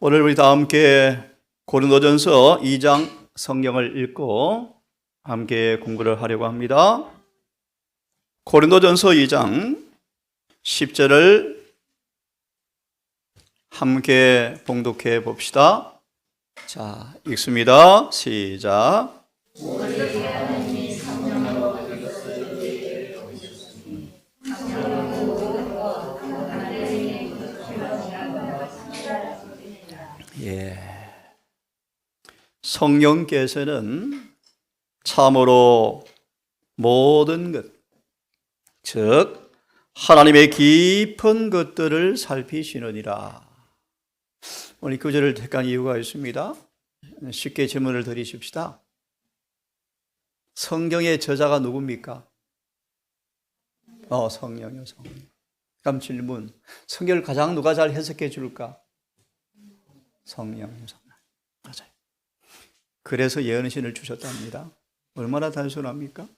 오늘 우리 다 함께 고린도전서 2장 성경을 읽고 함께 공부를 하려고 합니다. 고린도전서 2장 10절을 함께 봉독해 봅시다. 자, 읽습니다. 시작. 성령께서는 참으로 모든 것, 즉 하나님의 깊은 것들을 살피시느니라. 오늘 교절을 택한 이유가 있습니다. 쉽게 질문을 드리십시다. 성경의 저자가 누굽니까? 성령이요, 성령. 그럼 질문, 성경을 가장 누가 잘 해석해 줄까? 성령이요, 성령. 맞아요. 그래서 예언신을 주셨답니다. 얼마나 단순합니까?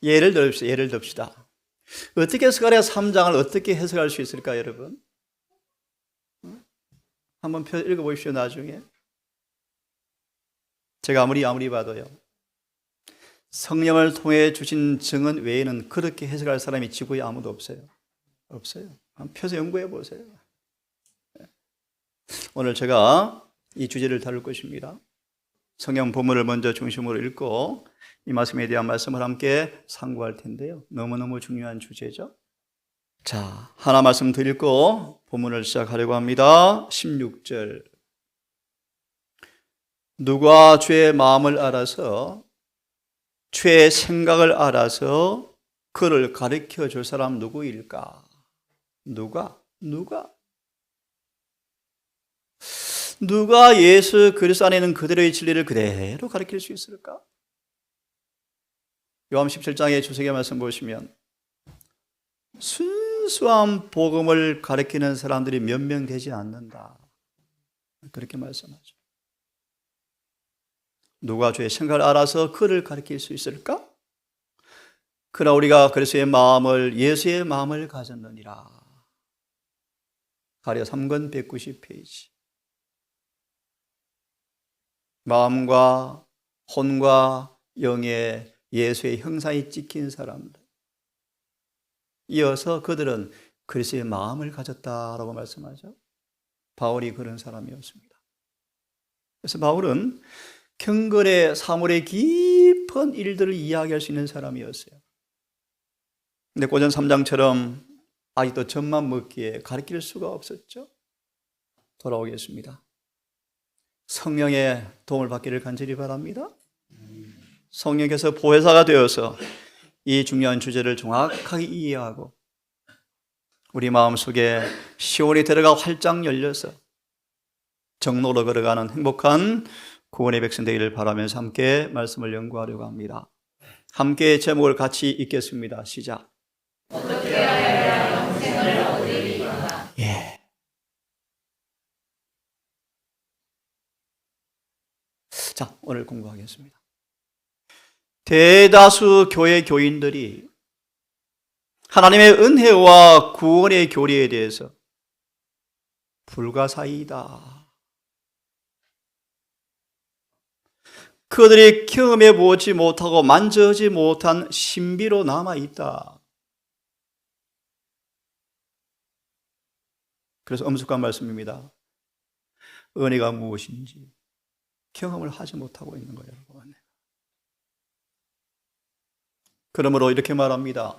예를 듭시다. 어떻게 스가랴 3장을 어떻게 해석할 수 있을까, 여러분? 한번 읽어보십시오, 나중에. 제가 아무리 봐도요. 성령을 통해 주신 증언 외에는 그렇게 해석할 사람이 지구에 아무도 없어요. 없어요. 한번 펴서 연구해 보세요. 오늘 제가 이 주제를 다룰 것입니다. 성경 본문을 먼저 중심으로 읽고 이 말씀에 대한 말씀을 함께 상고할 텐데요. 너무너무 중요한 주제죠. 자, 하나 말씀 더 읽고 본문을 시작하려고 합니다. 16절. 누가 죄의 마음을 알아서 죄의 생각을 알아서 그를 가르쳐 줄 사람 누구일까? 누가 예수 그리스도 안에 있는 그대로의 진리를 그대로 가르칠 수 있을까? 요한 17장의 주석의 말씀 보시면 순수한 복음을 가르치는 사람들이 몇 명 되지 않는다. 그렇게 말씀하죠. 누가 죄의 생각을 알아서 그를 가르칠 수 있을까? 그러나 우리가 그리스도의 마음을, 예수의 마음을 가졌느니라. 가려 3권 190페이지. 마음과 혼과 영의 예수의 형상이 찍힌 사람들. 이어서 그들은 그리스도의 마음을 가졌다라고 말씀하죠. 바울이 그런 사람이었습니다. 그래서 바울은 경건의 사물의 깊은 일들을 이야기할 수 있는 사람이었어요. 근데 고전 3장처럼 아직도 젖만 먹기에 가르칠 수가 없었죠. 돌아오겠습니다. 성령의 도움을 받기를 간절히 바랍니다. 성령께서 보혜사가 되어서 이 중요한 주제를 정확하게 이해하고 우리 마음속에 시온이 들어가 활짝 열려서 정로로 걸어가는 행복한 구원의 백성 되기를 바라면서 함께 말씀을 연구하려고 합니다. 함께 제목을 같이 읽겠습니다. 시작. 어떻게 하여야 영생을 얻으리까? 자, 오늘 공부하겠습니다. 대다수 교회 교인들이 하나님의 은혜와 구원의 교리에 대해서 불가사의이다. 그들이 경험해 보지 못하고 만져지 못한 신비로 남아있다. 그래서 엄숙한 말씀입니다. 은혜가 무엇인지 경험을 하지 못하고 있는 거예요, 여러분. 그러므로 이렇게 말합니다.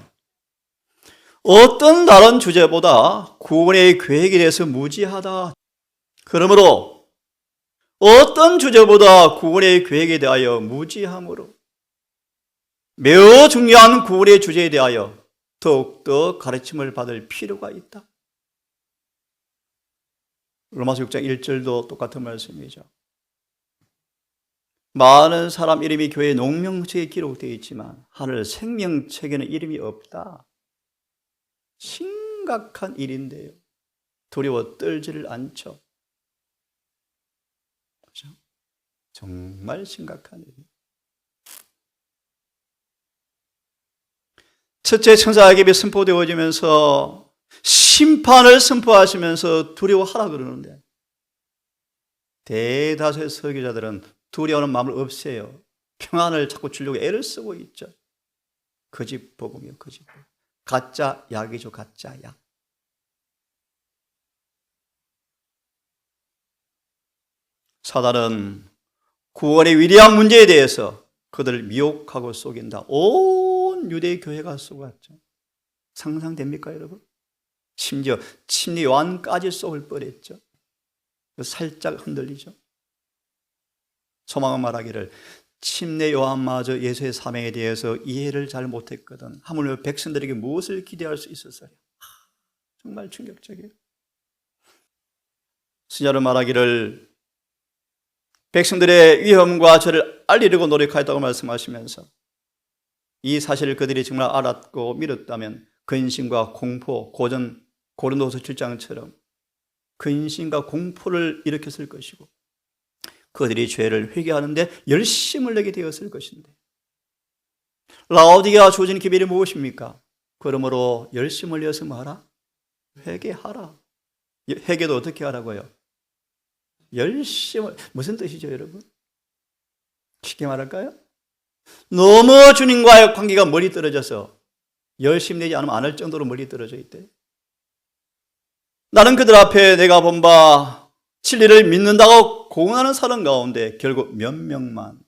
어떤 다른 주제보다 구원의 계획에 대해서 무지하다. 그러므로 어떤 주제보다 구원의 계획에 대하여 무지함으로 매우 중요한 구원의 주제에 대하여 더욱더 가르침을 받을 필요가 있다. 로마서 6장 1절도 똑같은 말씀이죠. 많은 사람 이름이 교회 농명책에 기록되어 있지만 하늘 생명책에는 이름이 없다. 심각한 일인데요. 두려워 떨지를 않죠. 그렇죠? 정말 심각한 일이에요. 첫째 천사에게 선포되어지면서 심판을 선포하시면서 두려워하라 그러는데 대다수의 설교자들은 두려워하는 마음을 없애요. 평안을 자꾸 주려고 애를 쓰고 있죠. 거짓 복음이요, 거짓 복음. 가짜 약이죠, 가짜 약. 사단은 구원의 위대한 문제에 대해서 그들을 미혹하고 속인다. 온 유대 교회가 속았죠. 상상됩니까, 여러분? 심지어 침례 요한까지 속을 뻔했죠. 살짝 흔들리죠. 소망은 말하기를 침례 요한마저 예수의 사명에 대해서 이해를 잘 못했거든. 하물며 백성들에게 무엇을 기대할 수 있었어요? 정말 충격적이에요. 스자는 말하기를 백성들의 위험과 저를 알리려고 노력하였다고 말씀하시면서 이 사실을 그들이 정말 알았고 믿었다면 근심과 공포, 고전 고린도서 7장처럼 근심과 공포를 일으켰을 것이고 그들이 죄를 회개하는데 열심을 내게 되었을 것인데 라오디게아가 주어진 기별이 무엇입니까? 그러므로 열심을 내어서 뭐하라? 회개하라. 회개도 어떻게 하라고요? 열심을, 무슨 뜻이죠, 여러분? 쉽게 말할까요? 너무 주님과의 관계가 멀리 떨어져서 열심 내지 않으면 안 할 정도로 멀리 떨어져 있대. 나는 그들 앞에 내가 본 바 진리를 믿는다고 공언하는 사람 가운데 결국 몇 명만,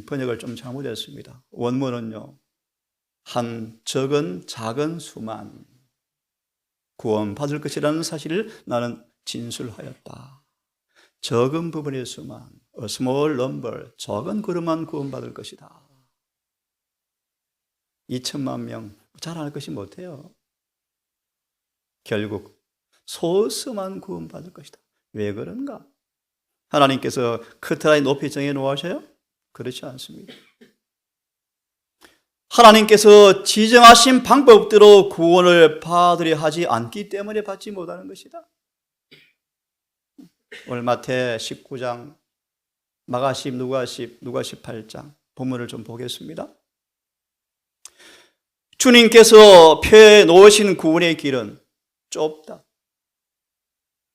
번역을 좀 잘못했습니다. 원문은요, 한 적은 작은 수만 구원받을 것이라는 사실을 나는 진술하였다. 적은 부분의 수만, a small number, 적은 그룹만 구원받을 것이다. 2천만 명, 잘할 것이 못해요. 결국 소수만 구원받을 것이다. 왜 그런가? 하나님께서 커트라인 높이 정해놓으셔요? 그렇지 않습니다. 하나님께서 지정하신 방법대로 구원을 받으려 하지 않기 때문에 받지 못하는 것이다. 오늘 마태 19장, 마가 10, 누가 10, 누가 18장 본문을 좀 보겠습니다. 주님께서 펴 놓으신 구원의 길은 좁다.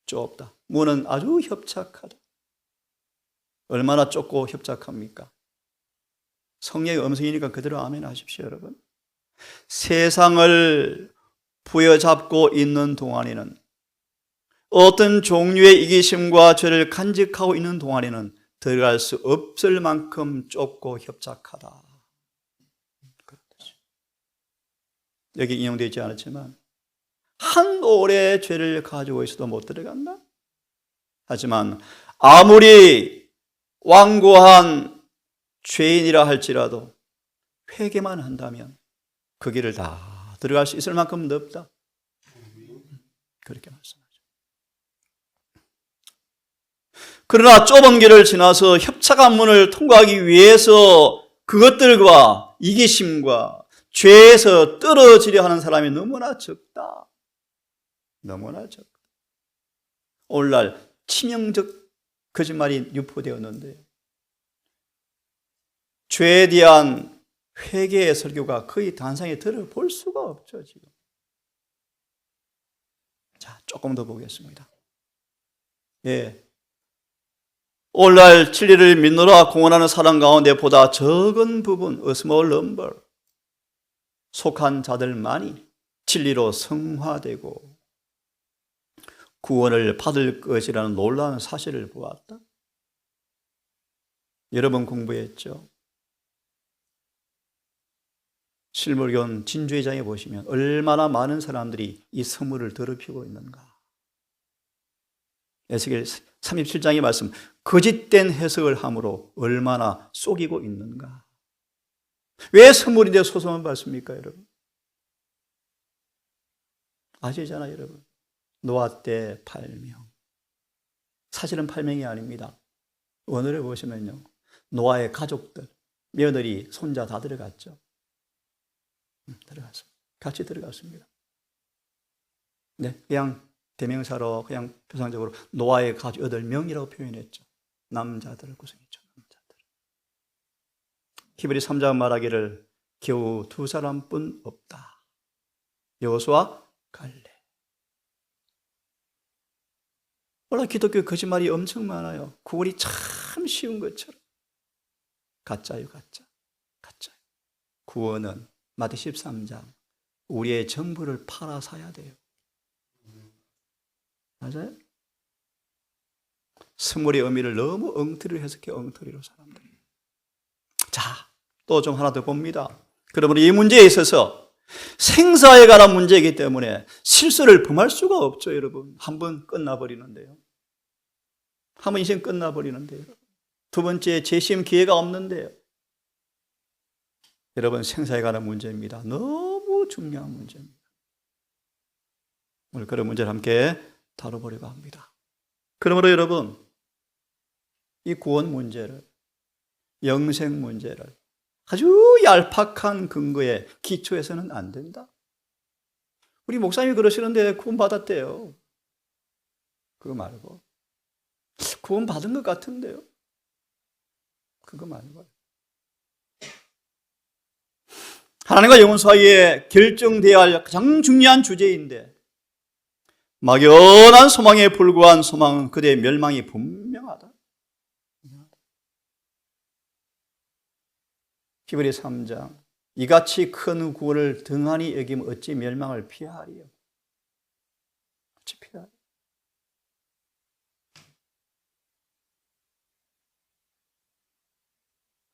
좁다. 문은 아주 협착하다. 얼마나 좁고 협착합니까? 성령의 음성이니까 그대로 아멘 하십시오, 여러분. 세상을 부여잡고 있는 동안에는, 어떤 종류의 이기심과 죄를 간직하고 있는 동안에는 들어갈 수 없을 만큼 좁고 협착하다. 여기 인용되어 있지 않았지만 한 올의 죄를 가지고 있어도 못 들어간다. 하지만 아무리 완고한 죄인이라 할지라도 회개만 한다면 그 길을 다 들어갈 수 있을 만큼 넓다. 그렇게 말씀하죠. 그러나 좁은 길을 지나서 협착한 문을 통과하기 위해서 그것들과 이기심과 죄에서 떨어지려 하는 사람이 너무나 적다. 너무나 적다. 오늘날 치명적 거짓말이 유포되었는데 죄에 대한 회개의 설교가 거의 단상에 들어볼 수가 없죠, 지금. 자, 조금 더 보겠습니다. 예. 오늘날 진리를 믿노라 공언하는 사람 가운데 보다 적은 부분, a small number, 속한 자들만이 진리로 성화되고 구원을 받을 것이라는 놀라운 사실을 보았다. 여러분 공부했죠? 실물견 진주회장에 보시면 얼마나 많은 사람들이 이 선물을 더럽히고 있는가. 에스겔 37장의 말씀, 거짓된 해석을 함으로 얼마나 속이고 있는가. 왜 선물인데 소송을 받습니까, 여러분? 아시잖아요, 여러분. 노아 때 8명. 사실은 8명이 아닙니다. 원어를 보시면요, 노아의 가족들, 며느리, 손자 다 들어갔죠. 들어갔습니다. 같이 들어갔습니다. 네, 그냥 대명사로 그냥 표상적으로 노아의 가족 8명이라고 표현했죠. 남자들을 구성했죠. 남자들. 히브리 3장 말하기를 겨우 2사람뿐 없다. 여호수아, 갈렙. 오늘 기독교 거짓말이 엄청 많아요. 구원이 참 쉬운 것처럼. 가짜요, 가짜. 가짜요. 구원은 마태 13장 우리의 전부를 팔아 사야 돼요. 맞아요? 스몰의 의미를 너무 엉터리로 해석해, 엉터리로 사람들이. 자, 또 좀 하나 더 봅니다. 그러므로 이 문제에 있어서 생사에 관한 문제이기 때문에 실수를 범할 수가 없죠, 여러분. 한 번 끝나버리는데요. 한 번 인생 끝나버리는데요. 두 번째 재심 기회가 없는데요. 여러분, 생사에 관한 문제입니다. 너무 중요한 문제입니다. 오늘 그런 문제를 함께 다뤄보려고 합니다. 그러므로 여러분, 이 구원 문제를, 영생 문제를 아주 얄팍한 근거에 기초해서는 안 된다. 우리 목사님이 그러시는데 구원 받았대요. 그거 말고. 구원 받은 것 같은데요. 그거 말고. 하나님과 영혼 사이에 결정되어야 할 가장 중요한 주제인데 막연한 소망에 불과한 소망은 그대의 멸망이 분명하다. 히브리 3장 이같이 큰 구원을 등한히 여기면 어찌 멸망을 피하리요. 어찌 피하리요.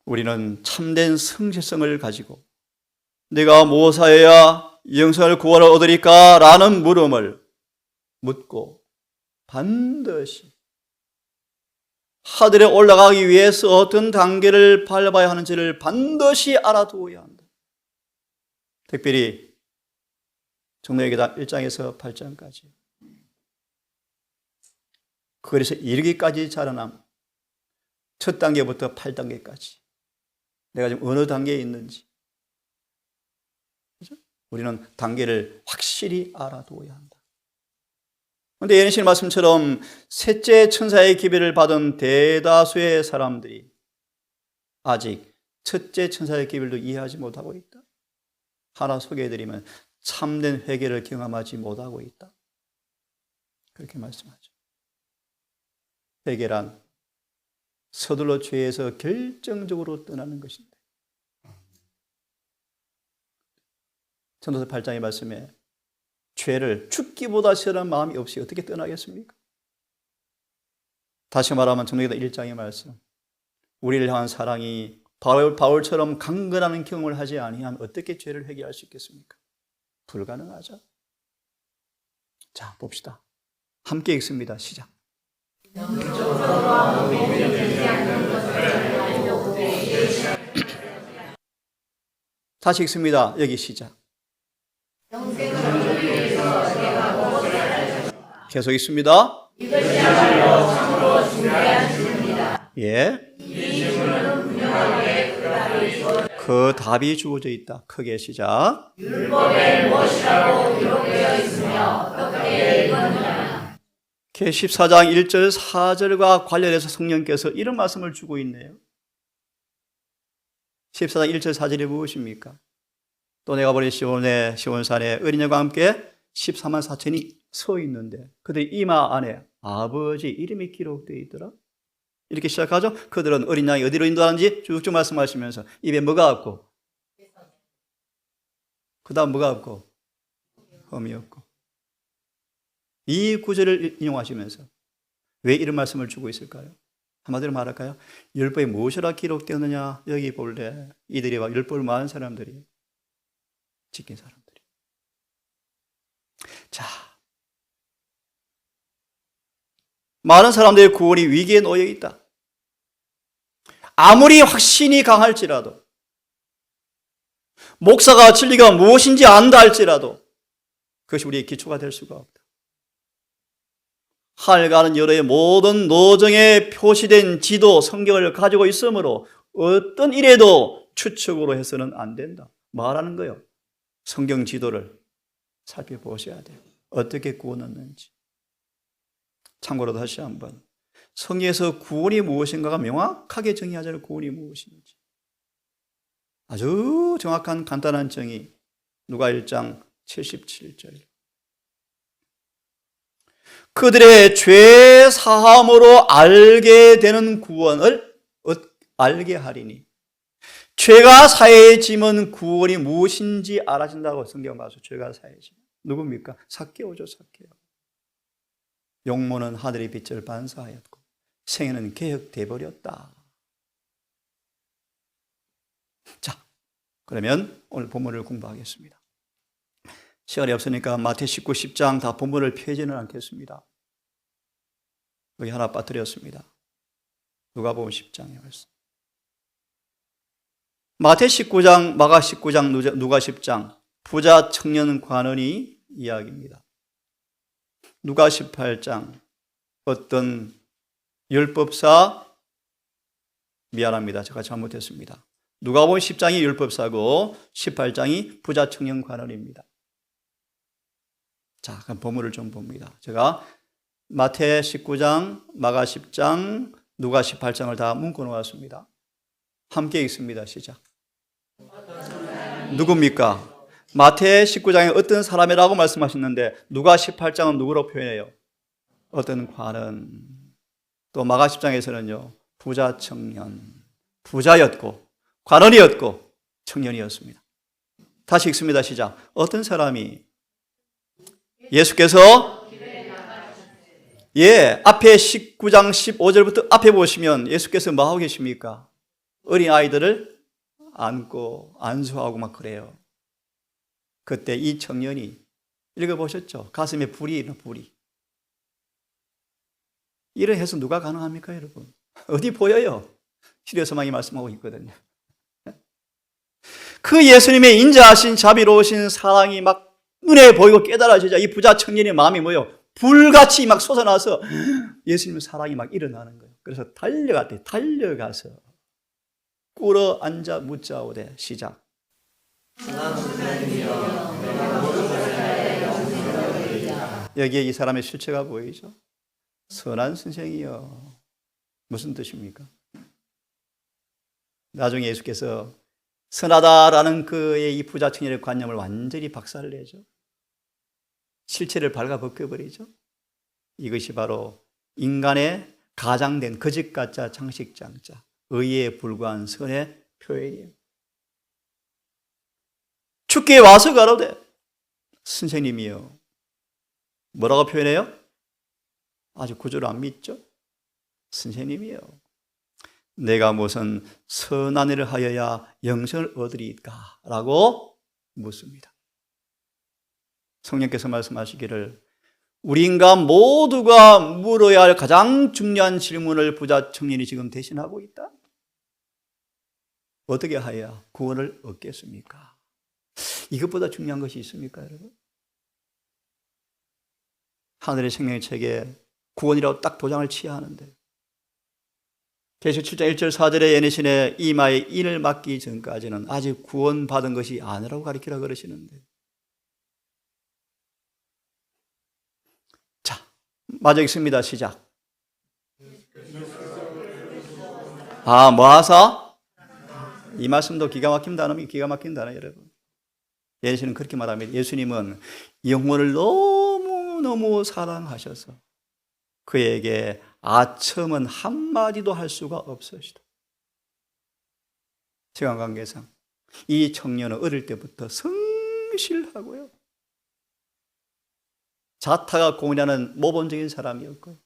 우리는 참된 성실성을 가지고 내가 무엇하여야 영생을 구원을 얻으리까? 라는 물음을 묻고 반드시 하늘에 올라가기 위해서 어떤 단계를 밟아야 하는지를 반드시 알아두어야 한다. 특별히 종로의계단 1장에서 8장까지 그래서 이르기까지 자라남 첫 단계부터 8단계까지 내가 지금 어느 단계에 있는지 그렇죠? 우리는 단계를 확실히 알아두어야 한다. 그런데 예언신 말씀처럼 셋째 천사의 기별을 받은 대다수의 사람들이 아직 첫째 천사의 기별도 이해하지 못하고 있다. 하나 소개해드리면 참된 회개를 경험하지 못하고 있다. 그렇게 말씀하죠. 회개란 서둘러 죄에서 결정적으로 떠나는 것인데 전도서 8장의 말씀에 죄를 죽기보다 싫어하는 마음이 없이 어떻게 떠나겠습니까? 다시 말하면 전도서 1장의 말씀 우리를 향한 사랑이 바울처럼 강건하는 경험을 하지 아니하면 어떻게 죄를 회개할 수 있겠습니까? 불가능하죠. 자, 봅시다. 함께 읽습니다. 시작. 다시 읽습니다. 여기 시작. 계속 있습니다. 예. 그 답이 주어져 있다. 크게 시작. 율법에 무엇이라고 기록되어 있으며 어떻게 읽었느냐. 14장 1절 4절과 관련해서 성령께서 이런 말씀을 주고 있네요. 14장 1절 4절이 무엇입니까? 또 내가 보낸 시온산에 어린이와 함께 14만 4천이 서 있는데 그들 이마 안에 아버지 이름이 기록되어 있더라. 이렇게 시작하죠. 그들은 어린 양이 어디로 인도하는지 쭉쭉 말씀하시면서 입에 뭐가 없고 그 다음 뭐가 없고 흠이 없고 이 구절을 인용하시면서 왜 이런 말씀을 주고 있을까요? 한마디로 말할까요? 율법에 무엇이라 기록되었느냐. 여기 볼래 이들이 율법을 많은 사람들이 지킨 사람들이. 자, 많은 사람들의 구원이 위기에 놓여 있다. 아무리 확신이 강할지라도 목사가 진리가 무엇인지 안다 할지라도 그것이 우리의 기초가 될 수가 없다. 하늘과는 열의 모든 노정에 표시된 지도 성경을 가지고 있으므로 어떤 일에도 추측으로 해서는 안 된다. 말하는 거예요. 성경 지도를 살펴보셔야 돼요. 어떻게 구원 얻는지. 참고로 다시 한번 성경에서 구원이 무엇인가가 명확하게 정의하자면 구원이 무엇인지 아주 정확한 간단한 정의 누가 1장 77절 그들의 죄 사함으로 알게 되는 구원을 알게 하리니, 죄가 사해지면 구원이 무엇인지 알아진다고 성경 봐서. 죄가 사해지면 누굽니까? 삭개오죠. 삭개오. 용모는 하늘의 빛을 반사하였고 생애는 개혁돼 버렸다. 자, 그러면 오늘 본문을 공부하겠습니다. 시간이 없으니까 마태 19, 10장 다 본문을 펴지는 않겠습니다. 여기 하나 빠뜨렸습니다. 누가복음 10장에 말씀. 마태 19장, 마가 19장, 누가 10장, 부자 청년 관원이 이야기입니다. 누가 18장, 어떤 율법사, 미안합니다. 제가 잘못했습니다. 누가복음 10장이 율법사고 18장이 부자 청년 관원입니다. 자, 그럼 본문을 좀 봅니다. 제가 마태 19장, 마가 10장, 누가 18장을 다 묶어 놓았습니다. 함께 읽습니다. 시작. 누굽니까? 마태 19장에 어떤 사람이라고 말씀하셨는데 누가 18장은 누구로 표현해요? 어떤 관원. 또 마가 10장에서는요, 부자 청년. 부자였고 관원이었고 청년이었습니다. 다시 읽습니다. 시작. 어떤 사람이 예수께서 앞에 19장 15절부터 앞에 보시면 예수께서 뭐 하고 계십니까? 어린 아이들을 안고 안수하고 막 그래요. 그때 이 청년이, 읽어보셨죠? 가슴에 불이 있는 불이. 이런 해서 누가 가능합니까, 여러분? 어디 보여요? 시대서망이 말씀하고 있거든요. 그 예수님의 인자하신 자비로우신 사랑이 막 눈에 보이고 깨달아지자 이 부자 청년의 마음이 뭐예요? 불같이 막 솟아나서 예수님의 사랑이 막 일어나는 거예요. 그래서 달려가서 꿇어 앉아 묻자오되. 시작. 여기에 이 사람의 실체가 보이죠? 선한 선생이요. 무슨 뜻입니까? 나중에 예수께서 선하다라는 그의 이 부자 청년의 관념을 완전히 박살내죠. 실체를 발가 벗겨버리죠. 이것이 바로 인간의 가장된 거짓가짜 장식장자, 의에 불과한 선의 표현이에요. 주께 와서 가로되. 선생님이요. 뭐라고 표현해요? 아주 구조를 안 믿죠? 선생님이요. 내가 무슨 선한 일을 하여야 영생을 얻으리까? 라고 묻습니다. 성령께서 말씀하시기를 우리 인간 모두가 물어야 할 가장 중요한 질문을 부자 청년이 지금 대신하고 있다. 어떻게 하여야 구원을 얻겠습니까? 이것보다 중요한 것이 있습니까, 여러분? 하늘의 생명의 책에 구원이라고 딱 도장을 치야 하는데, 계시록 7장 1절 4절에 예내신의 이마에 인을 맞기 전까지는 아직 구원받은 것이 아니라고 가르치라 그러시는데, 자, 마저 읽습니다. 시작. 뭐하사? 이 말씀도 기가 막힌 단어, 여러분. 예수님은 그렇게 말합니다. 예수님은 영혼을 너무너무 사랑하셔서 그에게 아첨은 한마디도 할 수가 없으시다. 시간 관계상 이 청년은 어릴 때부터 성실하고요, 자타가 공인하는 모범적인 사람이었고요.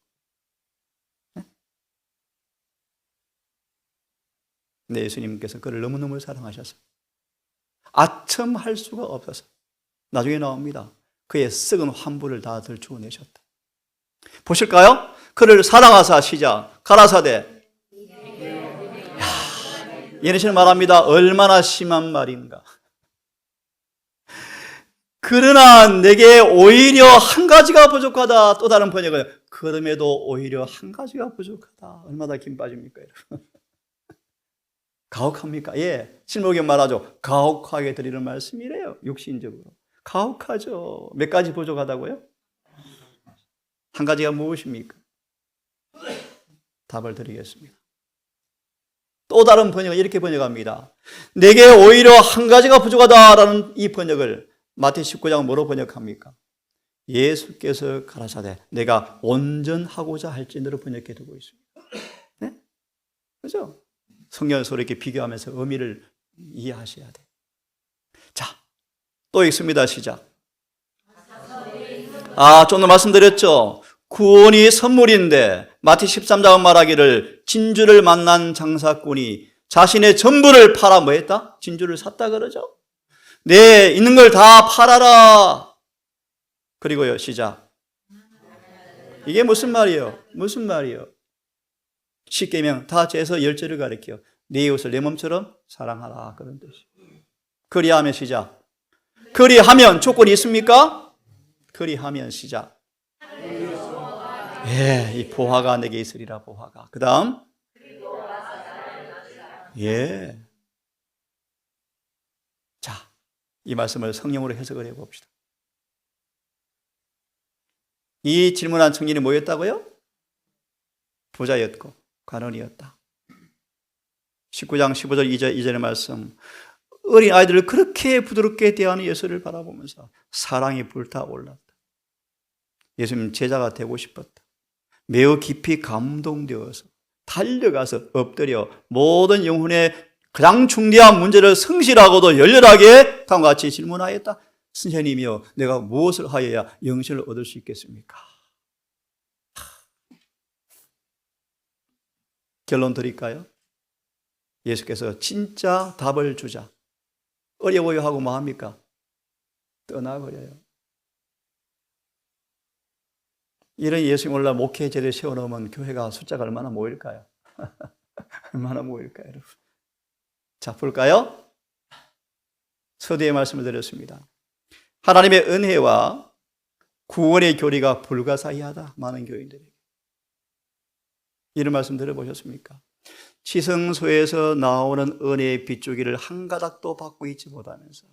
근데 예수님께서 그를 너무너무 사랑하셔서 아첨할 수가 없어서 나중에 나옵니다. 그의 썩은 환부를 다 들추어내셨다. 보실까요? 그를 사랑하사. 시작. 가라사대. 예수님은 말합니다. 얼마나 심한 말인가. 그러나 내게 오히려 한 가지가 부족하다. 또 다른 번역은 그럼에도 오히려 한 가지가 부족하다. 얼마나 김 빠집니까, 여러분? 가혹합니까? 예, 실목에 말하죠. 가혹하게 드리는 말씀이래요. 육신적으로 가혹하죠. 몇 가지 부족하다고요? 한 가지가 무엇입니까? 답을 드리겠습니다. 또 다른 번역은 이렇게 번역합니다. 내게 오히려 한 가지가 부족하다라는 이 번역을 마태 19장은 뭐로 번역합니까? 예수께서 가라사대 내가 온전하고자 할지니로 번역해 두고 있습니다. 네? 그죠? 성경을 서로 이렇게 비교하면서 의미를 이해하셔야 돼요. 자, 또 읽습니다. 시작. 좀 더 말씀드렸죠. 구원이 선물인데 마태 13장은 말하기를 진주를 만난 장사꾼이 자신의 전부를 팔아 뭐 했다? 진주를 샀다 그러죠. 네, 있는 걸 다 팔아라. 그리고요, 시작. 이게 무슨 말이에요? 무슨 말이에요? 십계명 다 재서 10절을 가리켜요. 네 이웃을 내 몸처럼 사랑하라 그런 뜻이에요. 그리하면 시작. 그리하면 조건이 있습니까? 그리하면 시작. 예, 이 보화가 내게 있으리라 보화가. 그 다음 예. 자, 이 말씀을 성령으로 해석을 해봅시다. 이 질문한 청년이 뭐였다고요? 부자였고 가난이었다. 19장 15절 2절의 말씀. 어린 아이들을 그렇게 부드럽게 대하는 예수를 바라보면서 사랑이 불타올랐다. 예수님 제자가 되고 싶었다. 매우 깊이 감동되어서 달려가서 엎드려 모든 영혼의 가장 중대한 문제를 성실하고도 열렬하게 다음과 같이 질문하였다. 선생님이여, 내가 무엇을 하여야 영생을 얻을 수 있겠습니까? 결론 드릴까요? 예수께서 진짜 답을 주자. 어려워요 하고 뭐 합니까? 떠나버려요. 이런 예수님 올라 목회 제대로 세워놓으면 교회가 숫자가 얼마나 모일까요? 얼마나 모일까요, 여러분? 자, 볼까요? 서두에 말씀을 드렸습니다. 하나님의 은혜와 구원의 교리가 불가사의하다. 많은 교인들에게. 이런 말씀 들어보셨습니까? 지성소에서 나오는 은혜의 빗줄기를 한 가닥도 받고 있지 못하면서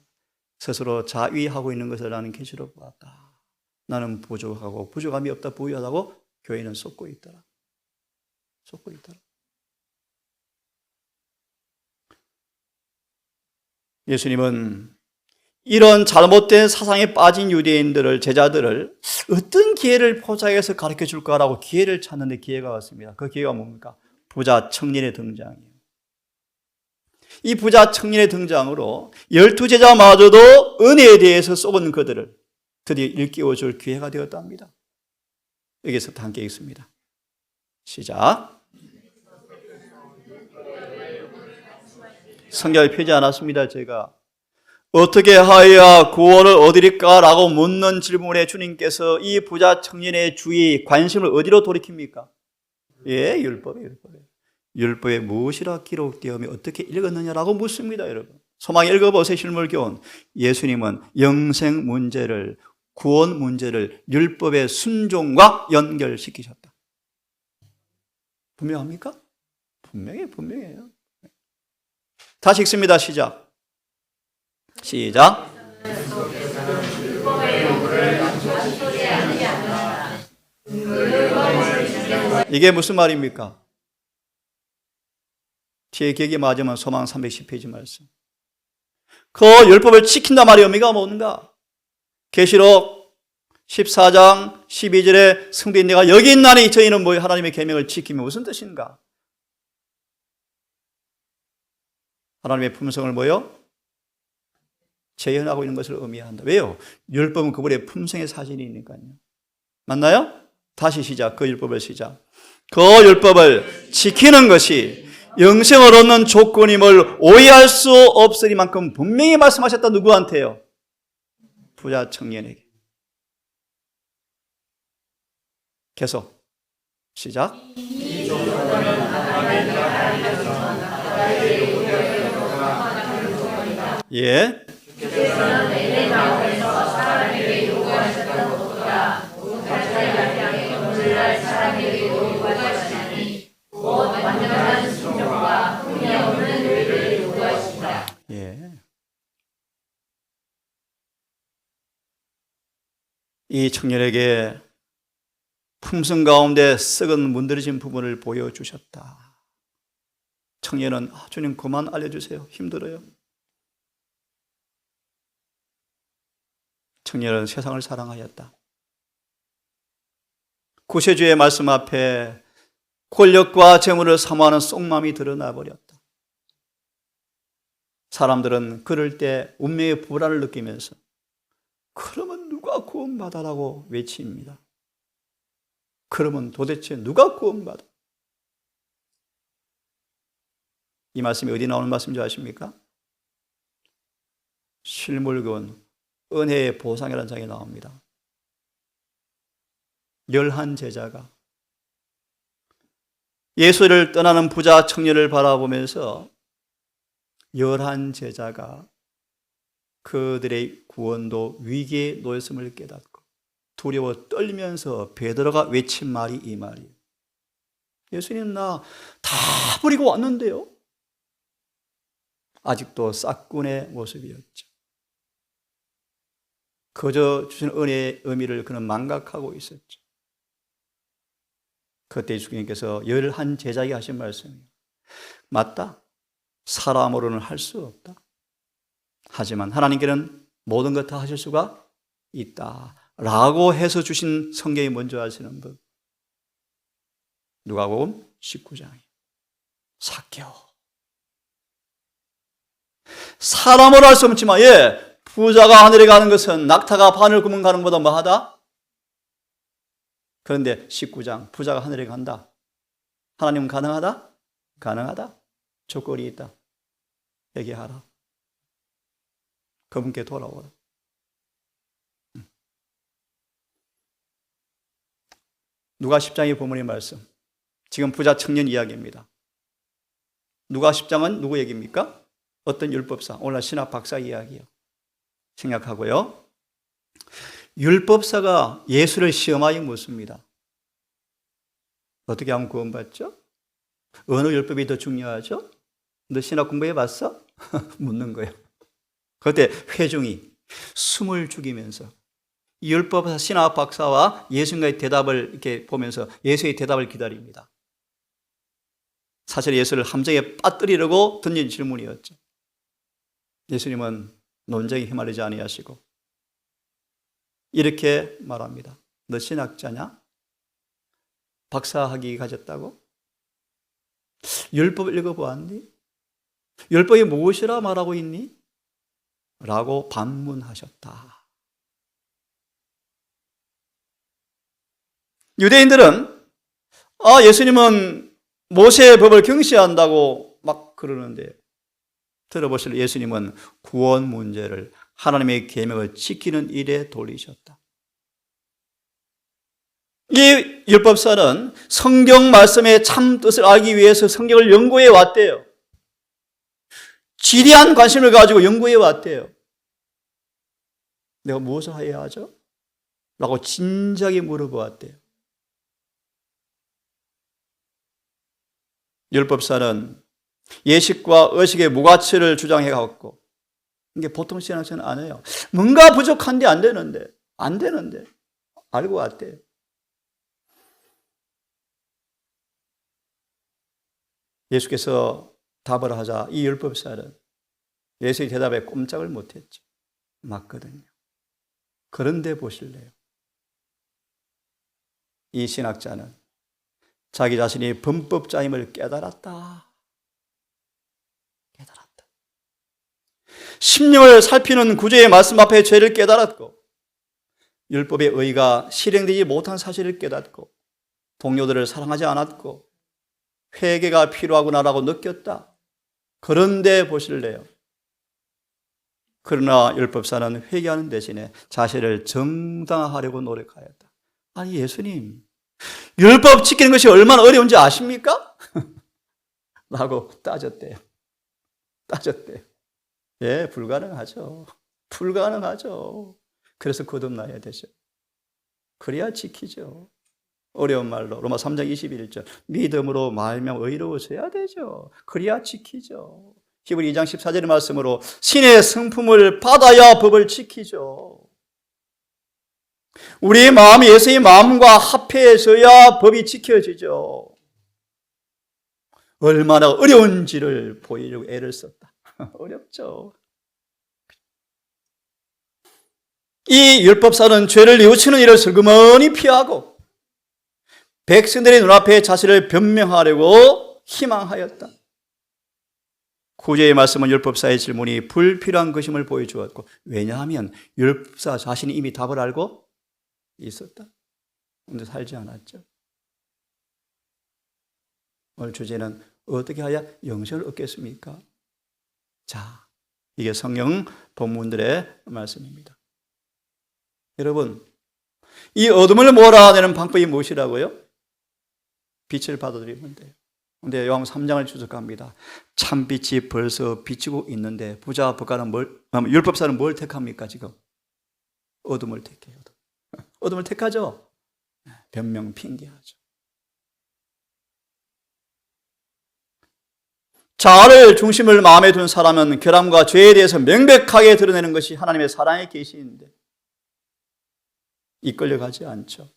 스스로 자위하고 있는 것을 나는 계시로 보았다. 나는 부족하고 부족함이 없다 부유하다고 교회는 쏟고 있더라. 쏟고 있더라. 예수님은 이런 잘못된 사상에 빠진 유대인들을, 제자들을 어떤 기회를 포착해서 가르쳐 줄까라고 기회를 찾는데 기회가 왔습니다. 그 기회가 뭡니까? 부자 청년의 등장이에요. 이 부자 청년의 등장으로 12제자마저도 은혜에 대해서 쏘은 그들을 드디어 일깨워 줄 기회가 되었답니다. 여기서 함께 읽습니다. 시작. 성경에 펴지 않았습니다. 제가 어떻게 하여야 구원을 얻으리까? 라고 묻는 질문에 주님께서 이 부자 청년의 주의 관심을 어디로 돌이킵니까? 예, 율법에. 율법에 무엇이라 기록되었며 어떻게 읽었느냐라고 묻습니다, 여러분. 소망 읽어보세요, 실물교훈. 예수님은 영생 문제를, 구원 문제를 율법의 순종과 연결시키셨다. 분명합니까? 분명해요. 다시 읽습니다. 시작. 이게 무슨 말입니까? 제 기억이 맞으면 소망 310페이지 말씀. 그 율법을 지킨단 말이 의미가 뭔가? 계시록 14장 12절에 성도인 내가 여기 있나니 저희는 뭐 하나님의 계명을 지키면 무슨 뜻인가? 하나님의 품성을 뭐요? 재현하고 있는 것을 의미한다. 왜요? 율법은 그분의 품성의 사진이니까요. 맞나요? 다시 시작. 그 율법을 시작. 그 율법을 지키는 것이 영생을 얻는 조건임을 오해할 수 없으리만큼 분명히 말씀하셨다. 누구한테요? 부자 청년에게. 계속 시작. 예. 예. 이 청년에게 품성 가운데 썩은 문드러진 부분을 보여주셨다. 청년은 주님 그만 알려주세요. 힘들어요. 청년은 세상을 사랑하였다. 구세주의 말씀 앞에 권력과 재물을 사모하는 속마음이 드러나 버렸다. 사람들은 그럴 때 운명의 불안을 느끼면서 그러면 누가 구원받아라고 외칩니다. 그러면 도대체 누가 구원받아? 이 말씀이 어디 나오는 말씀인지 아십니까? 실물군 은혜의 보상이라는 장이 나옵니다. 11제자가 예수를 떠나는 부자 청년을 바라보면서 11제자가 그들의 구원도 위기에 놓였음을 깨닫고 두려워 떨면서 베드로가 외친 말이 이 말이에요. 예수님, 나 다 버리고 왔는데요. 아직도 싹군의 모습이었죠. 그저 주신 은혜의 의미를 그는 망각하고 있었죠. 그때 예수님께서 11제자에게 하신 말씀이에요. 맞다. 사람으로는 할 수 없다. 하지만 하나님께는 모든 것 다 하실 수가 있다. 라고 해서 주신 성경이 뭔지 아시는 분? 누가복음 19장이에요. 삭개오. 사람으로 할 수 없지만, 부자가 하늘에 가는 것은 낙타가 바늘 구멍 가는 것보다 뭐하다? 그런데 19장, 부자가 하늘에 간다. 하나님은 가능하다? 가능하다. 조건이 있다. 얘기하라. 그분께 돌아오라. 누가 10장의 본문의 말씀. 지금 부자 청년 이야기입니다. 누가 10장은 누구 얘기입니까? 어떤 율법사, 오늘 신학 박사 이야기요. 생각하고요. 율법사가 예수를 시험하여 묻습니다. 어떻게 하면 구원받죠? 어느 율법이 더 중요하죠? 너 신학 공부해 봤어? 묻는 거예요. 그때 회중이 숨을 죽이면서 이 율법사 신학 박사와 예수님의 대답을 이렇게 보면서 예수의 대답을 기다립니다. 사실 예수를 함정에 빠뜨리려고 던진 질문이었죠. 예수님은 논쟁에 휘말리지 아니하시고 이렇게 말합니다. 너 신학자냐? 박사학위 가졌다고? 율법 읽어보았니? 율법이 무엇이라 말하고 있니? 라고 반문하셨다. 유대인들은 예수님은 모세의 법을 경시한다고 막 그러는데 들어보실 예수님은 구원 문제를 하나님의 계명을 지키는 일에 돌리셨다. 이 율법사는 성경 말씀의 참 뜻을 알기 위해서 성경을 연구해 왔대요. 지대한 관심을 가지고 연구해 왔대요. 내가 무엇을 해야 하죠? 라고 진지하게 물어보았대요. 율법사는 예식과 의식의 무가치를 주장해 갖고 이게 보통 신앙생활은 안 해요. 뭔가 부족한데 안 되는데 알고 왔대요. 예수께서 답을 하자 이 율법사는 예수의 대답에 꼼짝을 못했죠. 맞거든요. 그런데 보실래요? 이 신학자는 자기 자신이 범법자임을 깨달았다. 심령을 살피는 구주의 말씀 앞에 죄를 깨달았고 율법의 의가 실행되지 못한 사실을 깨닫고 동료들을 사랑하지 않았고 회개가 필요하구나라고 느꼈다. 그런데 보실래요? 그러나 율법사는 회개하는 대신에 자신을 정당화하려고 노력하였다. 아니 예수님, 율법 지키는 것이 얼마나 어려운지 아십니까? 라고 따졌대요. 예, 불가능하죠. 그래서 거듭나야 되죠. 그래야 지키죠. 어려운 말로 로마 3장 21절 믿음으로 말하면 의로워져야 되죠. 그래야 지키죠. 히브리 2장 14절의 말씀으로 신의 성품을 받아야 법을 지키죠. 우리의 마음이 예수의 마음과 합해져야 법이 지켜지죠. 얼마나 어려운지를 보이려고 애를 썼다. 어렵죠. 이 율법사는 죄를 뉘우치는 일을 슬그머니 피하고 백성들의 눈앞에 자신을 변명하려고 희망하였다. 구제의 말씀은 율법사의 질문이 불필요한 것임을 보여주었고, 왜냐하면 율법사 자신이 이미 답을 알고 있었다. 그런데 살지 않았죠. 오늘 주제는 어떻게 하여 영생을 얻겠습니까? 자, 이게 성경 본문들의 말씀입니다. 여러분, 이 어둠을 몰아내는 방법이 무엇이라고요? 빛을 받아들이면 돼요. 그런데 요한 3장을 추적합니다. 참빛이 벌써 비치고 있는데 부자 법가는 율법사는 뭘 택합니까 지금? 어둠을 택해요. 어둠을 택하죠. 변명 핑계하죠. 자아를 중심을 마음에 둔 사람은 결함과 죄에 대해서 명백하게 드러내는 것이 하나님의 사랑의 계시인데 이끌려가지 않죠.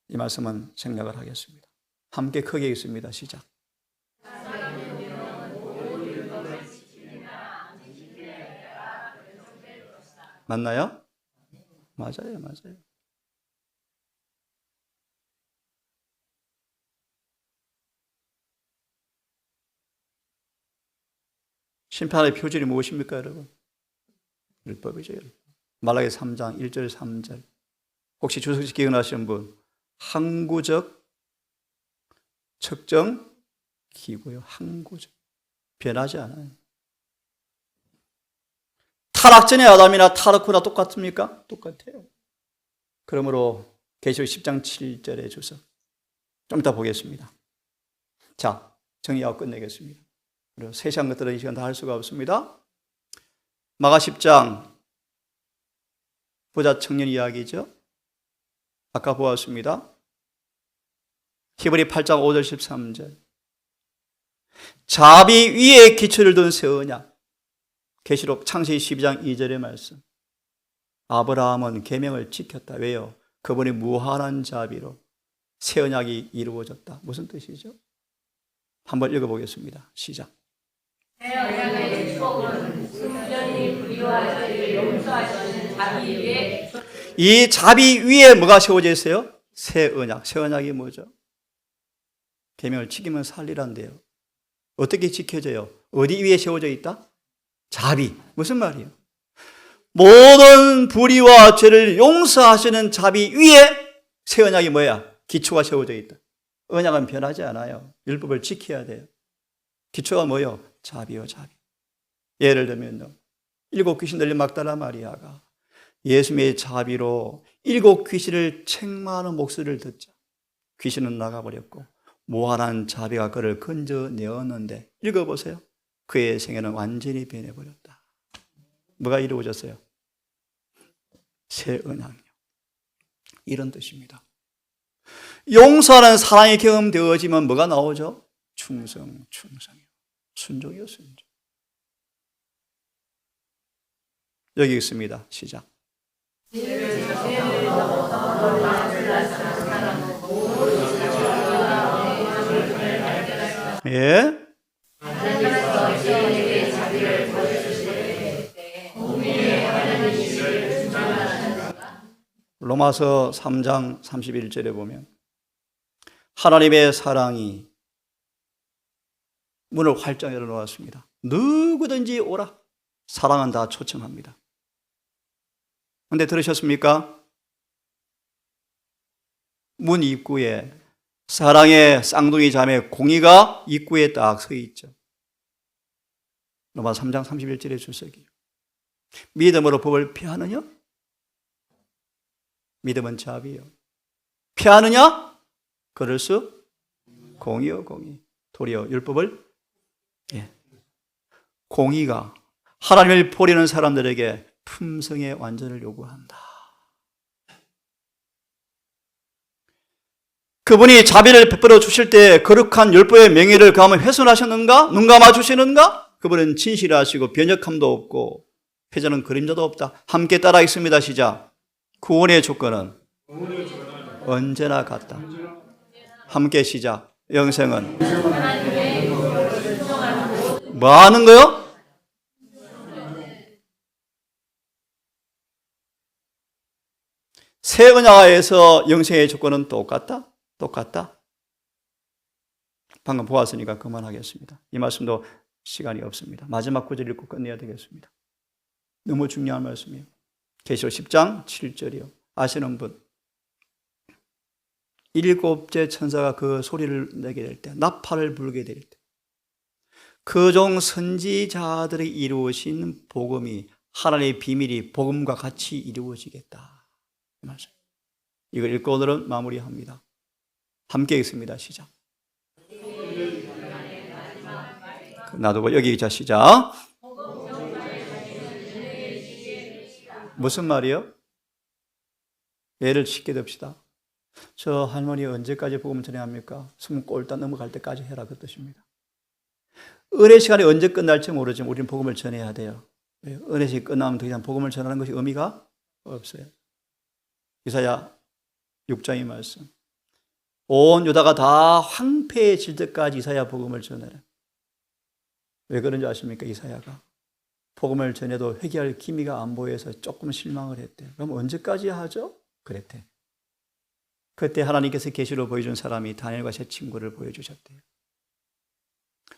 이 말씀은 생략을 하겠습니다. 함께 크게 읽습니다. 시작. 맞나요? 맞아요, 맞아요. 심판의 표절이 무엇입니까, 여러분? 율법이죠, 율법. 말라기 3장 1절 3절. 혹시 주석식 기억나시는 분? 항구적 측정 기구요. 항구적. 변하지 않아요. 타락 전의 아담이나 타락 후나 똑같습니까? 똑같아요. 그러므로 계시록 10장 7절의 주석. 좀 이따 보겠습니다. 자, 정리하고 끝내겠습니다. 그리고 세세한 것들은 이 시간 다 할 수가 없습니다. 마가 10장 부자 청년 이야기죠. 아까 보았습니다. 히브리 8장 5절 13절. 자비 위에 기초를 둔 새 언약. 계시록 창세기 12장 2절의 말씀. 아브라함은 계명을 지켰다. 왜요? 그분이 무한한 자비로 새 언약이 이루어졌다. 무슨 뜻이죠? 한번 읽어보겠습니다. 시작. 새 언약의 축복은 순전히 불의와 죄를 용서하시는 자비 위에 이 자비 위에 뭐가 세워져 있어요? 새 언약. 새 언약이 뭐죠? 계명을 지키면 살리란데요. 어떻게 지켜져요? 어디 위에 세워져 있다? 자비. 무슨 말이에요? 모든 불의와 죄를 용서하시는 자비 위에 새 언약이 뭐야? 기초가 세워져 있다. 언약은 변하지 않아요. 율법을 지켜야 돼요. 기초가 뭐예요? 자비요, 자비. 예를 들면요. 7 귀신 들린 막달라 마리아가 예수님의 자비로 7 귀신을 책망하는 목소리를 듣자 귀신은 나가버렸고 무한한 자비가 그를 건져내었는데 읽어보세요. 그의 생애는 완전히 변해버렸다. 뭐가 이루어졌어요? 새 언약이요. 이런 뜻입니다. 용서하는 사랑이 경험되어지면 뭐가 나오죠? 충성, 충성이요. 순종이요, 순종. 여기 있습니다. 시작. 예? 로마서 3장 31절에 보면 하나님의 사랑이 문을 활짝 열어놓았습니다. 누구든지 오라. 사랑은 다 초청합니다. 그런데 들으셨습니까? 문 입구에 사랑의 쌍둥이 자매 공의가 입구에 딱 서 있죠. 로마 3장 31절의 주석이요. 믿음으로 법을 피하느냐? 믿음은 자비요. 피하느냐? 그럴 수 공의요, 공의. 도리어 율법을 공의가 하나님을 버리는 사람들에게 품성의 완전을 요구한다. 그분이 자비를 베풀어 주실 때 거룩한 율법의 명예를 그하면 훼손하셨는가? 눈 감아 주시는가? 그분은 진실하시고 변역함도 없고 회전은 그림자도 없다. 함께 따라 읽습니다. 시작. 구원의 조건은 언제나 같다. 함께 시작. 영생은 뭐 하는 거요? 새 언약에서 영생의 조건은 똑같다? 똑같다? 방금 보았으니까 그만하겠습니다. 이 말씀도 시간이 없습니다. 마지막 구절 읽고 끝내야 되겠습니다. 너무 중요한 말씀이에요. 계시록 10장 7절이요. 아시는 분. 일곱째 천사가 그 소리를 내게 될 때, 나팔을 불게 될 때, 그 종 선지자들이 이루어진 복음이, 하나님의 비밀이 복음과 같이 이루어지겠다. 그 말씀. 이걸 읽고 오늘은 마무리합니다. 함께 읽습니다. 시작. 놔두고 여기 자 시작. 무슨 말이요? 예를 쉽게 듭시다. 저 할머니 언제까지 복음 전해야 합니까? 숨 꼴딱 넘어갈 때까지 해라 그 뜻입니다. 은혜 시간이 언제 끝날지 모르지만 우리는 복음을 전해야 돼요. 은혜 시간이 끝나면 더 이상 복음을 전하는 것이 의미가 없어요. 이사야 6장의 말씀. 온 유다가 다 황폐해질 때까지 이사야 복음을 전해라. 왜 그런지 아십니까? 이사야가 복음을 전해도 회개할 기미가 안 보여서 조금 실망을 했대요. 그럼 언제까지 하죠? 그랬대. 그때 하나님께서 계시로 보여준 사람이 다니엘과 세 친구를 보여주셨대요.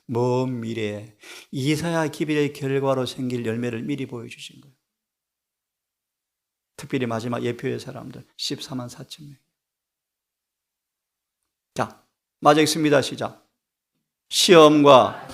먼 미래에 이사야 기별의 결과로 생길 열매를 미리 보여주신 거예요. 특별히 마지막 예표의 사람들 14만 4천 명. 자, 마저 읽습니다. 시작. 시험과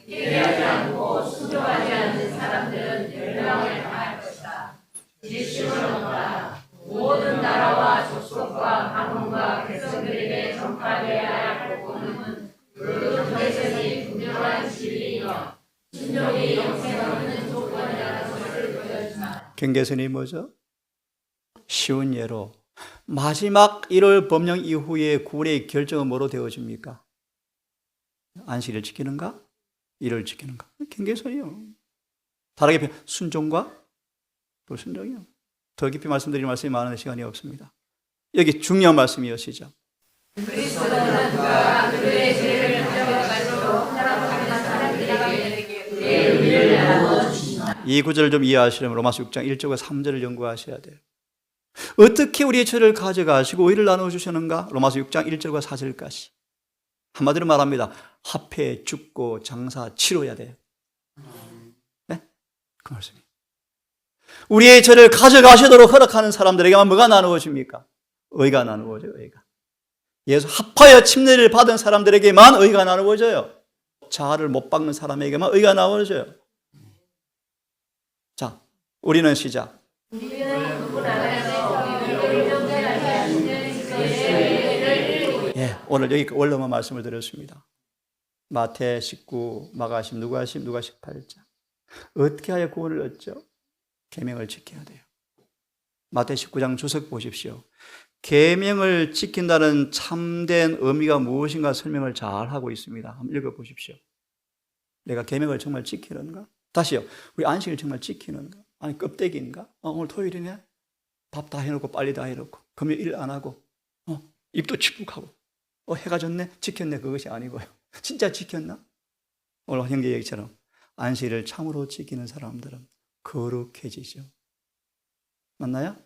예배하지 않고 순종하지 않는 사람들은 멸망을 당할 것이다. 질식은 없다. 모든 나라와 족속과 가문과 백성들에게 전파되어야 할 복음은 그 경계선이 분명한 진리이며 순종이 영생 얻는 조건이라는 것을 보여주나. 경계선이 뭐죠? 쉬운 예로 마지막 1월 법령 이후에 구원의 결정은 뭐로 되어집니까? 안식일을 지키는가? 일을 지키는가? 경계선이요. 다르게 표현, 순종과 불순종이요. 더 깊이 말씀드릴 말씀이 많은데 시간이 없습니다. 여기 중요한 말씀이요. 시작. 그리스도는 그가 그들의 죄를 인정해가지고 사랑하는 사람들에게 그의 의를 나누어 주시나. 이 구절을 좀 이해하시려면 로마서 6장 1절과 3절을 연구하셔야 돼요. 어떻게 우리의 죄를 가져가시고 의를 나누어 주시는가? 로마서 6장 1절과 4절까지. 한마디로 말합니다. 합해 죽고 장사 치러야 돼요. 네? 그 말씀이에요. 우리의 죄를 가져가시도록 허락하는 사람들에게만 뭐가 나누어집니까? 의가 나누어져요. 의가. 예수 합하여 침례를 받은 사람들에게만 의가 나누어져요. 자아를 못 박는 사람에게만 의가 나누어져요. 자, 우리는 시작. 예, 오늘 여기 원로만 말씀을 드렸습니다. 마태 19, 마가십, 누가 18장. 어떻게 하여 구원을 얻죠? 계명을 지켜야 돼요. 마태 19장 주석 보십시오. 계명을 지킨다는 참된 의미가 무엇인가 설명을 잘 하고 있습니다. 한번 읽어보십시오. 내가 계명을 정말 지키는가? 다시요. 우리 안식을 정말 지키는가? 아니 껍데기인가? 오늘 토요일이네? 밥 다 해놓고 빨리 다 해놓고 금요일 일 안 하고 입도 축축하고 해가 졌네? 지켰네? 그것이 아니고요. 진짜 지켰나? 오늘 형제 얘기처럼 안식일을 참으로 지키는 사람들은 거룩해지죠. 맞나요?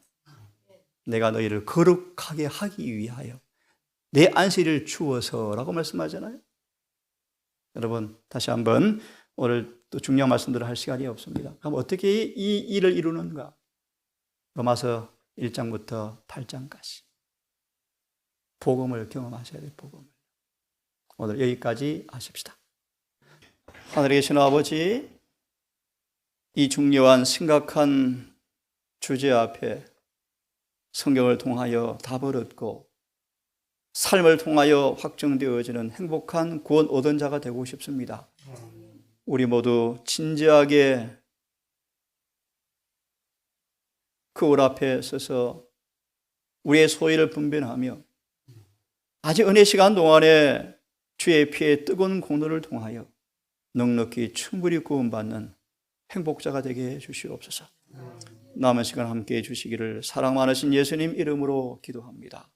내가 너희를 거룩하게 하기 위하여 내 안식일을 주어서라고 말씀하잖아요. 여러분 다시 한번 오늘 또 중요한 말씀들을 할 시간이 없습니다. 그럼 어떻게 이 일을 이루는가? 로마서 1장부터 8장까지 복음을 경험하셔야 돼요. 복음을. 오늘 여기까지 하십시다. 하늘에 계신 아버지, 이 중요한 심각한 주제 앞에 성경을 통하여 답을 얻고 삶을 통하여 확정되어지는 행복한 구원 얻은 자가 되고 싶습니다. 우리 모두 진지하게 그 올 앞에 서서 우리의 소위를 분별하며 아직 은혜 시간 동안에 주의 피의 뜨거운 공로를 통하여 넉넉히 충분히 구원받는 행복자가 되게 해 주시옵소서. 남은 시간 함께해 주시기를 사랑 많으신 예수님 이름으로 기도합니다.